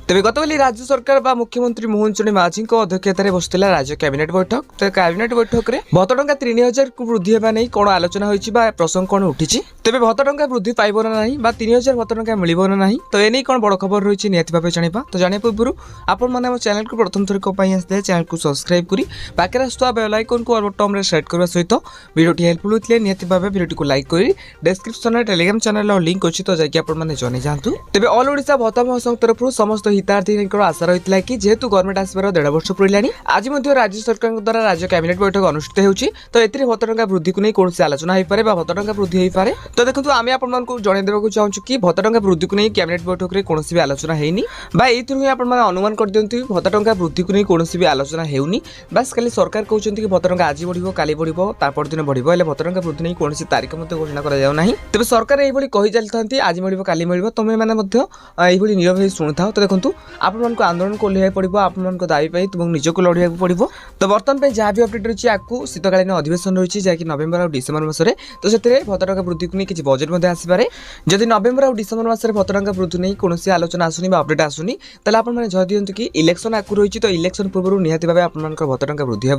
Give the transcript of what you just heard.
तेज गतकाली राज्य सरकार बा मुख्यमंत्री मोहन चरण माझी अध्यक्षतार बसुला राज्य कैबिनेट बैठक। तो कैबिनेट बैठक में भत्ता टंका 3000 को वृद्धि होगा नहीं कौन आलोचना होती प्रसंग कौन उठी तेज भत्ता टंका वृद्धि पाइब ना 3000 भत्ता टंका मिल ना तो एने कौन बड़ खबर रही निहत भाव जाना। तो जाना पूर्व आपण मैंने चैनल को प्रथम थरक आसते चैनल को सब्सक्राइब करी पाखे आसुआ बेल आइकन को ऑल बटन में सेट करने सहित वीडियो हेल्पफुल होते निहत भाव वीडियो को लाइक करी डिस्क्रिप्शन में टेलीग्राम चैनल लिंक अच्छी तो जाकि जन जातु। तेज ऑल ओडिशा भत्ता महासंघ तरफ समस्त हितार्थी आशा रही कि जेहेतु गवर्नमेंट आसबार 1.5 वर्ष पुरला आज राज्य सरकार द्वारा राज्य कैबिनेट बैठक अनुष्ठित होती तो ए भत्ता टंका वृद्धि को नहीं कौन आलोचना हो पाए भत्ता टंका वृद्धि हो पाए। तो देखो आम आपको जनईदेक चाहूँ कि भत्ता टंका वृद्धि को नहीं कैबिनेट बैठक में कौन भी आलोचना होनी अनुमान कर दिखाँ भत्ता टंका वृद्धि को नहीं कौन भी आलोचना होनी बास खाली सरकार कहते कि भत्ता टंका आज बढ़ो काली बढ़ो तापरदिन बढ़ो हेल्ले भत्ता टंका वृद्धि नहीं कौन तारीख घोषणा करना तेज सरकार ये कही चलती आज मिल काली मिल तुम मैंने नीरव शुणु था। तो देखो आपको आंदोलन को ओह्लैया पड़ो आपण दाबी तुमको निजक लड़ाई पड़ो। तो बर्तमान जहाँ भी अपडेट रही आपको शीतकालीन अधिवेशन रही जहाँकि नवेम्बर और डिसेम्बर मासरे तो से भत्ता टंका वृद्धि को नहीं किसी बजेट आसपे जदि नवेम्बर और डिसेम्बर मासरे भत्ता टंका वृद्धि नहीं कौन आलोचना आसुनी अपडेट आसुनी ताले आपने जय दिंतु कि इलेक्शन आगु रही तो इलेक्शन पूर्व निहत भाव आप भत्ता टंका वृद्धि हे।